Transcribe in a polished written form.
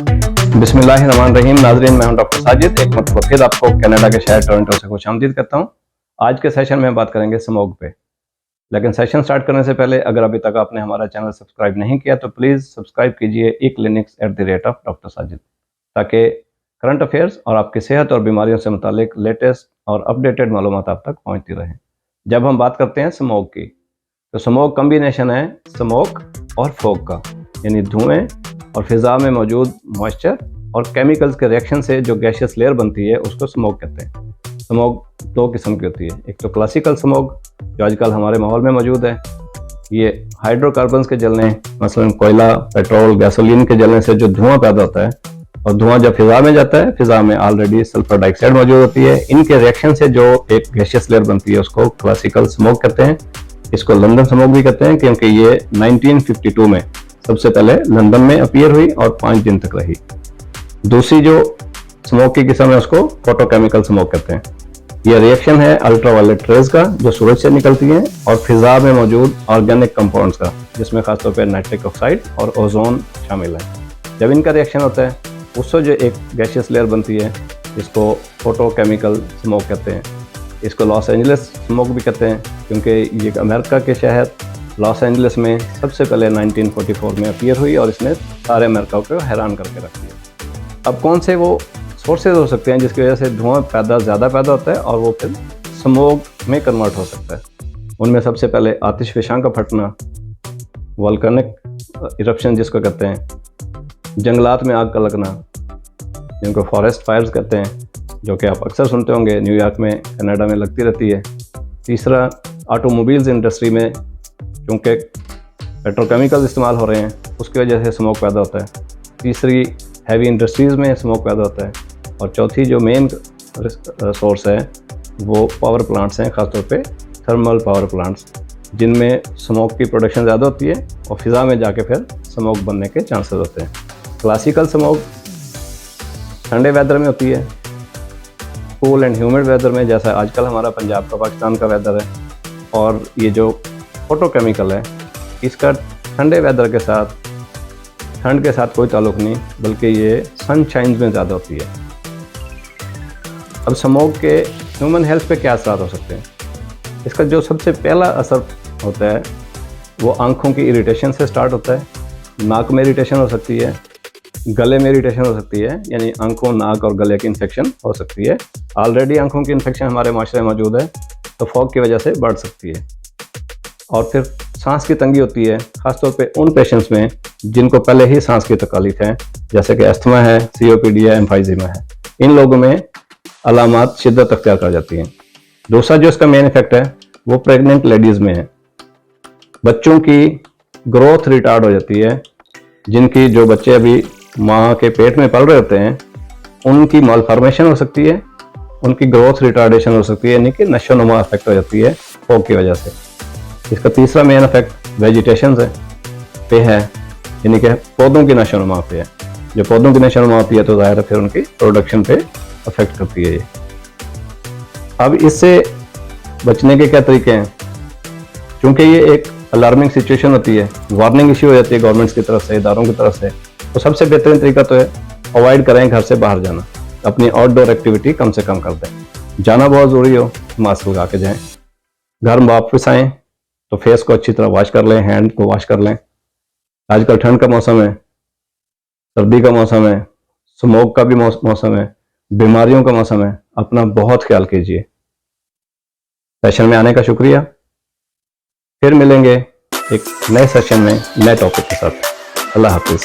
बिस्मिल्लाहिर्रहमानिर्रहीम। नाज़रीन, मैं हूं डॉक्टर साजिद। एक मरतबा फिर आपको कनाडा के शहर टोरंटो से खुशामदीद करता हूं। आज के सेशन में बात करेंगे स्मोक पे। लेकिन सेशन स्टार्ट करने से पहले अगर अभी तक आपने हमारा चैनल सब्सक्राइब नहीं किया तो प्लीज़ सब्सक्राइब कीजिए @डॉक्टर साजिद, ताकि करंट अफेयर्स और आपकी सेहत और बीमारियों से मुतालिक लेटेस्ट और अपडेटेड मालूमात आप तक पहुँचती रहें। जब हम बात करते हैं स्मोक की, तो स्मोक कम्बिनेशन है स्मोक और फॉग का, यानी धुएँ और फिज़ा में मौजूद मॉइस्चर और केमिकल्स के रिएक्शन से जो गैशियस लेयर बनती है उसको स्मोक कहते हैं। स्मोक दो किस्म की होती है। एक तो क्लासिकल स्मोक जो आजकल हमारे माहौल में मौजूद है, ये हाइड्रोकार्बन्स के जलने, मसलन कोयला, पेट्रोल, गैसोलीन के जलने से जो धुआं पैदा होता है, और धुआं जब फिज़ा में जाता है, फिज़ा में ऑलरेडी सल्फर डाइऑक्साइड मौजूद होती है, इनके रिएक्शन से जो एक गैशियस लेयर बनती है उसको क्लासिकल स्मोक कहते हैं। इसको लंदन स्मोक भी कहते हैं क्योंकि ये 1952 में सबसे पहले लंदन में अपीयर हुई और 5 दिन तक रही। दूसरी जो स्मोक की किस्म है उसको फोटोकेमिकल स्मोक कहते हैं। यह रिएक्शन है अल्ट्रावायलेट रेज का जो सूरज से निकलती हैं और फिजा में मौजूद ऑर्गेनिक कंपाउंड्स का, जिसमें खासतौर पर नाइट्रिक ऑक्साइड और ओजोन शामिल है। जब इनका रिएक्शन होता है उससे जो एक गैशियस लेयर बनती है इसको फोटोकेमिकल स्मोक कहते हैं। इसको लॉस एंजलिस स्मोक भी कहते हैं क्योंकि ये अमेरिका के शहर लॉस एंजलिस में सबसे पहले 1944 में अपीयर हुई और इसने सारे अमेरिका को हैरान करके रख दिया। अब कौन से वो सोर्सेज हो सकते हैं जिसकी वजह से धुआं ज़्यादा पैदा होता है और वो फिर स्मोक में कन्वर्ट हो सकता है? उनमें सबसे पहले आतिशफ़शां का फटना, वोल्केनिक इरप्शन जिसको कहते हैं, जंगलात में आग का लगना जिनको फॉरेस्ट फायर्स कहते हैं, जो कि आप अक्सर सुनते होंगे, न्यूयॉर्क में, कनाडा में लगती रहती है। तीसरा, ऑटोमोबाइल्स इंडस्ट्री में क्योंकि पेट्रोकेमिकल इस्तेमाल हो रहे हैं उसकी वजह से स्मोक पैदा होता है। तीसरी, हैवी इंडस्ट्रीज़ में स्मोक पैदा होता है। और चौथी जो मेन सोर्स है वो पावर प्लांट्स हैं, ख़ासतौर पे थर्मल पावर प्लांट्स, जिनमें स्मोक की प्रोडक्शन ज़्यादा होती है और फिज़ा में जाके फिर स्मोक बनने के चांसेस होते हैं। क्लासिकल स्मोक ठंडे वेदर में होती है, कूल एंड ह्यूमिड वेदर में, जैसा आजकल हमारा पंजाब का, पाकिस्तान का वेदर है। और ये जो फोटोकेमिकल है इसका ठंडे वेदर के साथ, ठंड के साथ कोई ताल्लुक़ नहीं, बल्कि ये सनशाइन में ज़्यादा होती है। अब स्मोक के ह्यूमन हेल्थ पे क्या असर हो सकते हैं? इसका जो सबसे पहला असर होता है वो आँखों की इरिटेशन से स्टार्ट होता है। नाक में इरिटेशन हो सकती है, गले में इरिटेशन हो सकती है, यानी आंखों, नाक और गले की इन्फेक्शन हो सकती है। ऑलरेडी आंखों की इन्फेक्शन हमारे माशरे में मौजूद है तो फॉग की वजह से बढ़ सकती है। और फिर सांस की तंगी होती है, ख़ासतौर पे उन पेशेंट्स में जिनको पहले ही सांस की तकलीफ है, जैसे कि अस्थमा है, COPD है, एम्फाइजीमा है। इन लोगों में अलामात शिद्दत अख्तियार कर जाती हैं। दूसरा जो इसका मेन इफेक्ट है वो प्रेग्नेंट लेडीज़ में है। बच्चों की ग्रोथ रिटार्ड हो जाती है, जिनकी जो बच्चे अभी माँ के पेट में पल रहे होते हैं उनकी मालफॉर्मेशन हो सकती है, उनकी ग्रोथ रिटार्डेशन हो सकती है, यानी कि नशोनुमा इफेक्ट हो जाती है फॉग की वजह से। इसका तीसरा मेन इफेक्ट वेजिटेशन पे है, यानी कि पौधों की नशोनुमा पे है। जो पौधों की नशोनुमा होती है तो ज़ाहिर है फिर उनकी प्रोडक्शन पे अफेक्ट करती है ये। अब इससे बचने के क्या तरीके हैं? क्योंकि ये एक अलार्मिंग सिचुएशन होती है, वार्निंग इश्यू हो जाती है गवर्नमेंट्स की तरफ से, इदारों की तरफ से, तो सबसे बेहतरीन तरीका तो है अवॉइड करें घर से बाहर जाना, अपनी आउटडोर एक्टिविटी कम से कम कर दें। जाना बहुत ज़रूरी हो मास्क लगा के जाएं। घर में वापस आएँ तो फेस को अच्छी तरह वॉश कर लें, हैंड को वॉश कर लें। आजकल ठंड का मौसम है, सर्दी का मौसम है, स्मोक का भी मौसम है, बीमारियों का मौसम है, अपना बहुत ख्याल कीजिए। सेशन में आने का शुक्रिया। फिर मिलेंगे एक नए सेशन में नए टॉपिक के साथ। अल्लाह हाफिज़।